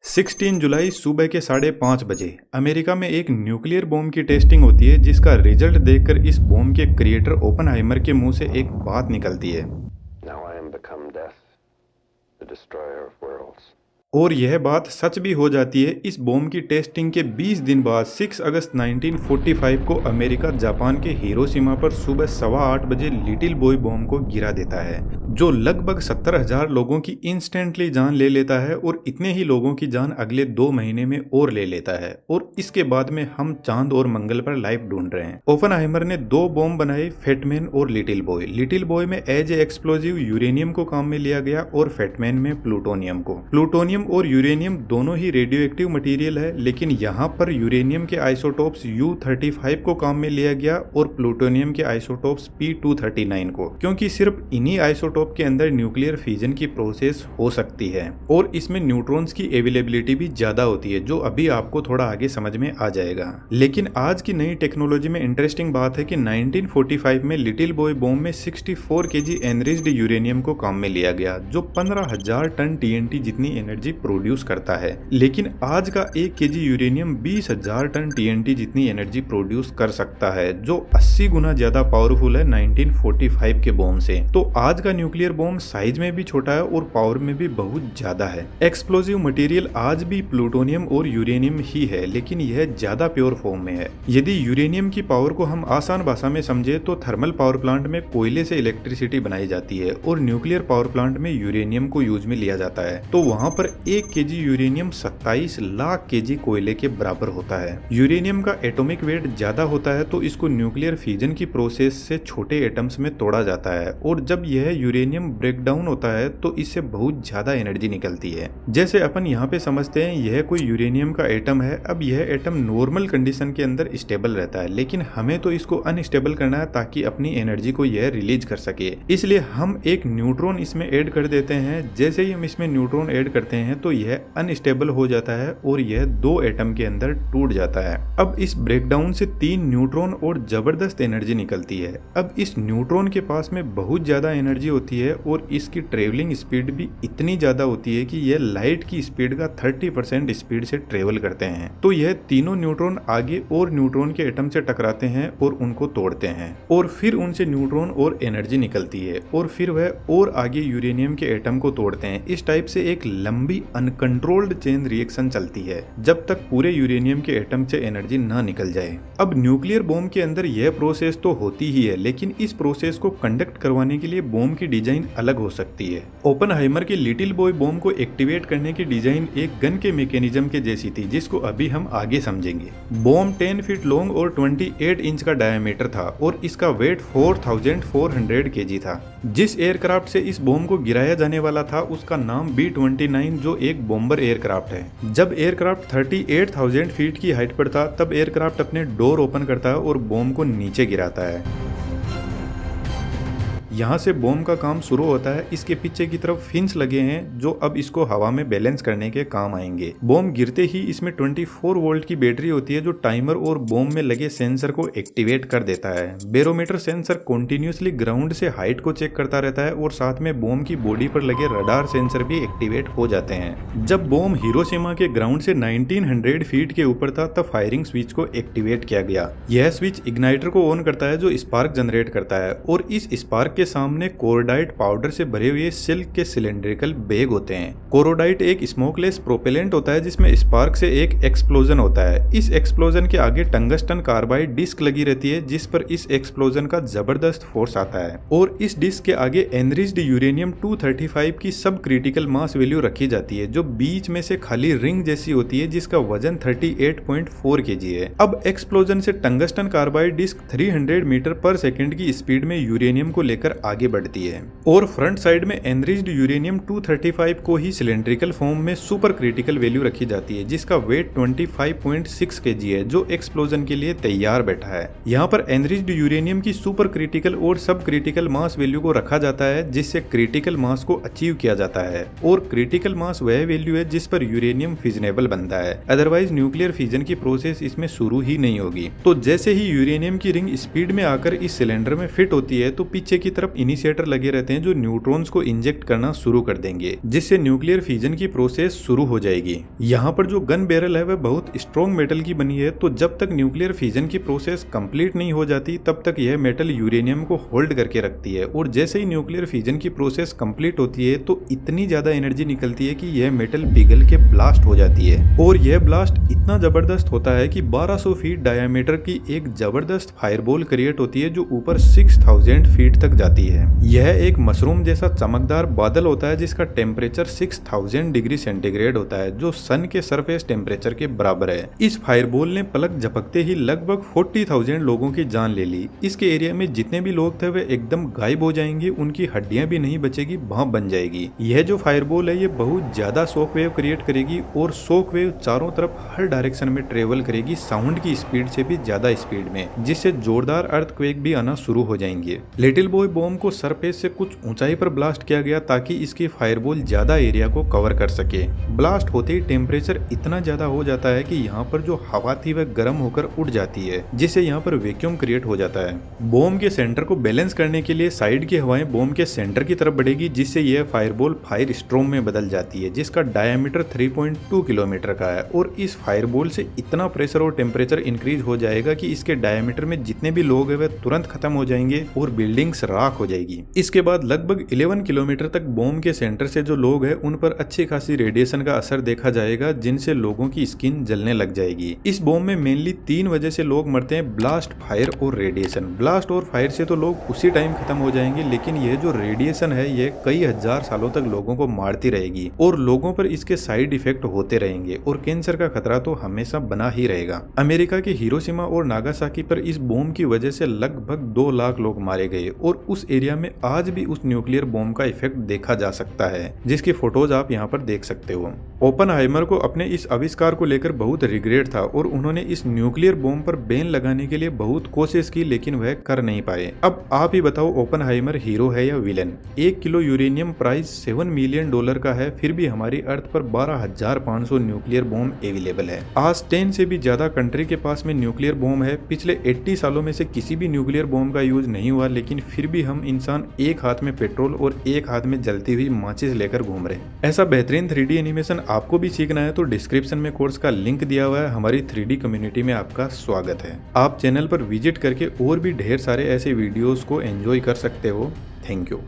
16 जुलाई सुबह के 5:30 बजे अमेरिका में एक न्यूक्लियर बॉम्ब की टेस्टिंग होती है, जिसका रिजल्ट देखकर इस बॉम्ब के क्रिएटर ओपनहाइमर के मुंह से एक बात निकलती है। Now I am become death, the destroyer of worlds. और यह बात सच भी हो जाती है। इस बॉम्ब की टेस्टिंग के 20 दिन बाद 6 अगस्त 1945 को अमेरिका जापान के हिरोशिमा पर सुबह 8:15 बजे लिटिल बॉय बॉम्ब को गिरा देता है, जो लगभग 70,000 लोगों की इंस्टेंटली जान ले लेता है और इतने ही लोगों की जान अगले 2 महीने में और ले लेता है। और इसके बाद में हम चांद और मंगल पर लाइफ ढूंढ रहे हैं। ओपनहाइमर ने 2 बॉम्ब बनाए, फेटमैन और लिटिल बॉय। लिटिल बॉय में एज ए एक्सप्लोजिव यूरेनियम को काम में लिया गया और फेटमैन में प्लूटोनियम को। प्लूटोनियम और यूरेनियम दोनों ही रेडियो एक्टिव मटेरियल है, लेकिन यहाँ पर यूरेनियम के आइसोटोप्स U-35 को काम में लिया गया और प्लूटोनियम के आइसोटोप्स P-239 को, क्योंकि सिर्फ इन्हीं आइसोटोप के अंदर न्यूक्लियर फ्यूजन की प्रोसेस हो सकती है और इसमें न्यूट्रॉन्स की अवेलेबिलिटी भी ज्यादा होती है, जो अभी आपको थोड़ा आगे समझ में आ जाएगा। लेकिन आज की नई टेक्नोलॉजी में इंटरेस्टिंग बात है कि 1945 में लिटिल बॉय बॉम्ब में 64 kg एनरिच्ड यूरेनियम को काम में लिया गया, जो 15,000 टन TNT जितनी एनर्जी प्रोड्यूस करता है। लेकिन आज का 1 kg यूरेनियम 20,000 टन TNT जितनी एनर्जी प्रोड्यूस कर सकता है, जो 80 गुना ज्यादा पावरफुल है 1945 के बॉम्ब से। तो आज का न्यूक्लियर बॉम्ब साइज में भी छोटा है और पावर में भी बहुत ज्यादा है। एक्सप्लोजिव मटेरियल आज भी प्लूटोनियम और यूरेनियम ही है, लेकिन यह ज्यादा प्योर फॉर्म में है। यदि यूरेनियम की पावर को हम आसान भाषा में समझे तो थर्मल पावर प्लांट में कोयले से इलेक्ट्रिसिटी बनाई जाती है और न्यूक्लियर पावर प्लांट में यूरेनियम को यूज में लिया जाता है। तो वहाँ पर 1 kg यूरेनियम 27 लाख kg कोयले के बराबर होता है। यूरेनियम का एटॉमिक वेट ज्यादा होता है, तो इसको न्यूक्लियर फ्यूजन की प्रोसेस से छोटे एटम्स में तोड़ा जाता है और जब यह यूरेनियम ब्रेक डाउन होता है तो इससे बहुत ज्यादा एनर्जी निकलती है। जैसे अपन यहाँ पे समझते हैं यह कोई यूरेनियम का एटम है। अब यह एटम नॉर्मल कंडीशन के अंदर स्टेबल रहता है, लेकिन हमें तो इसको अनस्टेबल करना है ताकि अपनी एनर्जी को यह रिलीज कर सके। इसलिए हम एक न्यूट्रॉन इसमें ऐड कर देते हैं। जैसे ही हम इसमें न्यूट्रॉन ऐड करते हैं तो यह अनस्टेबल हो जाता है और यह 2 एटम के अंदर टूट जाता है। अब इस ब्रेकडाउन से 3 न्यूट्रॉन और जबरदस्त एनर्जी निकलती है। अब इस न्यूट्रॉन के पास में बहुत ज्यादा एनर्जी होती है और इसकी ट्रेवलिंग स्पीड भी इतनी ज्यादा होती है कि यह लाइट की स्पीड का 30% स्पीड से ट्रेवल करते हैं। तो यह तीनों न्यूट्रॉन आगे और न्यूट्रॉन के एटम से टकराते हैं और उनको तोड़ते हैं और फिर उनसे न्यूट्रॉन और एनर्जी निकलती है और फिर वह और आगे यूरेनियम के एटम को तोड़ते हैं। इस टाइप से एक लंबी अनकंट्रोल्ड चेन रिएक्शन चलती है जब तक पूरे यूरेनियम के एटम से एनर्जी ना निकल जाए। अब न्यूक्लियर बॉम्ब के अंदर यह प्रोसेस तो होती ही है, लेकिन इस प्रोसेस को कंडक्ट करवाने के लिए बॉम्ब की डिजाइन अलग हो सकती है। ओपनहाइमर के लिटिल बॉय बॉम्ब को एक्टिवेट करने की डिजाइन एक गन के मैकेनिज्म के जैसी थी, जिसको अभी हम आगे समझेंगे। बॉम्ब 10 फीट लॉन्ग और 28 इंच का डायमीटर था और इसका वेट 4,400 kg था। जिस एयरक्राफ्ट से इस बॉम्ब को गिराया जाने वाला था उसका नाम B-29, जो एक बॉम्बर एयरक्राफ्ट है। जब एयरक्राफ्ट 38,000 फीट की हाइट पर था तब एयरक्राफ्ट अपने डोर ओपन करता है और बॉम्ब को नीचे गिराता है। यहाँ से बॉम्ब का काम शुरू होता है। इसके पीछे की तरफ फिन्स लगे हैं जो अब इसको हवा में बैलेंस करने के काम आएंगे। बॉम्ब गिरते ही इसमें 24 वोल्ट की बैटरी होती है जो टाइमर और बॉम्ब में लगे सेंसर को एक्टिवेट कर देता है। बैरोमीटर सेंसर कंटिन्यूअसली ग्राउंड से हाइट को चेक करता रहता है और साथ में बॉम्ब की बॉडी पर लगे रडार सेंसर भी एक्टिवेट हो जाते हैं। जब बॉम्ब हिरोशिमा के ग्राउंड से 1900 फीट के ऊपर था तब फायरिंग स्विच को एक्टिवेट किया गया। यह स्विच इग्नाइटर को ऑन करता है जो स्पार्क जनरेट करता है और इस स्पार्क के सामने कोरोडाइट पाउडर से भरे हुए सिल्क के सिलेंड्रिकल बैग होते हैं। कोरोडाइट एक स्मोकलेस प्रोपेलेंट होता है जिसमें स्पार्क से एक एक्सप्लोजन होता है। इस एक्सप्लोजन के आगे टंगस्टन कार्बाइड डिस्क लगी रहती है जिस पर इस एक्सप्लोजन का जबरदस्त फोर्स आता है और इस डिस्क के आगे एनरिच्ड यूरेनियम 235 की सब क्रिटिकल मास वैल्यू रखी जाती है, जो बीच में से खाली रिंग जैसी होती है जिसका वजन 38.4 kg है। अब एक्सप्लोजन से टंगस्टन कार्बाइड डिस्क 300 मीटर पर सेकेंड की स्पीड में यूरेनियम को लेकर आगे बढ़ती है और फ्रंट साइड में एनरिच्ड यूरेनियम 235 को ही सिलेंड्रिकल फॉर्म में सुपर क्रिटिकल वैल्यू रखी जाती है जिसका वेट 25.6 kg है, जो एक्सप्लोजन के लिए तैयार बैठा है। यहाँ पर एनरिच्ड यूरेनियम की सुपर क्रिटिकल और सब क्रिटिकल मास वैल्यू को रखा जाता है जिससे क्रिटिकल मास को अचीव किया जाता है और क्रिटिकल मास वह वैल्यू है जिस पर यूरेनियम फिजनेबल बनता है, अदरवाइज न्यूक्लियर फिजन की प्रोसेस इसमें शुरू ही नहीं होगी। तो जैसे ही यूरेनियम की रिंग स्पीड में आकर इस सिलेंडर में फिट होती है तो पीछे की तरफ तरफ इनिशिएटर लगे रहते हैं जो न्यूट्रॉन्स को इंजेक्ट करना शुरू कर देंगे, जिससे न्यूक्लियर फिजन की प्रोसेस शुरू हो जाएगी। यहाँ पर जो गन बैरल है वह बहुत स्ट्रॉन्ग मेटल की बनी है, तो जब तक न्यूक्लियर फिजन की प्रोसेस कंप्लीट नहीं हो जाती तब तक यह मेटल यूरेनियम को होल्ड करके रखती है। और जैसे ही न्यूक्लियर फिजन की प्रोसेस कंप्लीट होती है तो इतनी ज्यादा एनर्जी निकलती है कि यह मेटल पिघल के ब्लास्ट हो जाती है, और यह ब्लास्ट इतना जबरदस्त होता है कि 1200 फीट डायमीटर की एक जबरदस्त फायरबॉल क्रिएट होती है जो ऊपर 6000 फीट तक जाती है। यह एक मशरूम जैसा चमकदार बादल होता है जिसका टेम्परेचर 6000 डिग्री सेंटीग्रेड होता है, जो सन के सरफेस टेम्परेचर के बराबर है। इस फायरबॉल ने पलक झपकते ही लगभग 40,000 लोगों की जान ले ली। इसके एरिया में जितने भी लोग थे वे एकदम गायब हो जाएंगे, उनकी हड्डियां भी नहीं बचेगी, भाप बन जाएगी। यह जो फायरबॉल है ये बहुत ज्यादा शॉक वेव क्रिएट करेगी और शॉक वेव चारों तरफ हर डायरेक्शन में ट्रेवल करेगी, साउंड की स्पीड से भी ज्यादा स्पीड में, जिससे जोरदार अर्थक्वेक भी आना शुरू हो जाएंगे। लिटिल बॉय बॉम्ब को सरफेस से कुछ ऊंचाई पर ब्लास्ट किया गया ताकि इसकी फायरबॉल ज्यादा एरिया को कवर कर सके। ब्लास्ट होते ही टेम्परेचर इतना ज्यादा हो जाता है कि यहाँ पर जो हवा थी वह गर्म होकर उड़ जाती है, जिससे यहाँ पर वैक्यूम क्रिएट हो जाता है। बॉम्ब के सेंटर को बैलेंस करने के लिए साइड की हवाएं बॉम्ब के सेंटर की तरफ बढ़ेगी, जिससे यह फायरबॉल फायर स्ट्रॉम में बदल जाती है, जिसका डायमीटर 3.2 किलोमीटर का है। और इस फायरबॉल से इतना प्रेशर और टेम्परेचर इंक्रीज हो जाएगा कि इसके डायमीटर में जितने भी लोग हैं वे तुरंत खत्म हो जाएंगे और बिल्डिंग्स राख हो जाएगी। इसके बाद लगभग 11 किलोमीटर तक बॉम्ब के सेंटर से जो लोग हैं उन पर अच्छी खासी रेडिएशन का असर देखा जाएगा, जिनसे लोगों की स्किन जलने लग जाएगी। इस बॉम्ब में मेनली 3 वजह से लोग मरते हैं: ब्लास्ट, फायर और रेडिएशन। ब्लास्ट और फायर से तो लोग उसी टाइम खत्म हो जाएंगे, लेकिन यह जो रेडिएशन है यह कई हजार सालों तक लोगों को मारती रहेगी और लोगों पर इसके साइड इफेक्ट होते रहेंगे और कैंसर का खतरा तो हमेशा बना ही रहेगा। अमेरिका के हिरोशिमा और नागासाकी पर इस बॉम्ब की वजह से लगभग 2 लाख लोग मारे गए और उस एरिया में आज भी उस न्यूक्लियर बॉम्ब का इफेक्ट देखा जा सकता है, जिसकी फोटोज आप यहाँ पर देख सकते हो। ओपनहाइमर को अपने इस आविष्कार को लेकर बहुत रिग्रेट था और उन्होंने इस न्यूक्लियर बॉम्ब पर बैन लगाने के लिए बहुत कोशिश की, लेकिन वह कर नहीं पाए। अब आप ही बताओ, ओपनहाइमर हीरो है या villain? 1 kilo uranium price $7 million का है, फिर भी हमारी अर्थ पर 12,500 न्यूक्लियर बॉम्ब अवेलेबल है। आज 10 से भी ज्यादा कंट्री के पास में न्यूक्लियर बॉम्ब है। पिछले 80 सालों में से किसी भी न्यूक्लियर बॉम्ब का यूज नहीं हुआ, लेकिन फिर भी हम इंसान एक हाथ में पेट्रोल और एक हाथ में जलती हुई माचिस लेकर घूम रहे हैं। ऐसा बेहतरीन 3D एनिमेशन आपको भी सीखना है तो डिस्क्रिप्शन में कोर्स का लिंक दिया हुआ है। हमारी 3D कम्युनिटी में आपका स्वागत है। आप चैनल पर विजिट करके और भी ढेर सारे ऐसे वीडियोस को एंजॉय कर सकते हो। Thank you.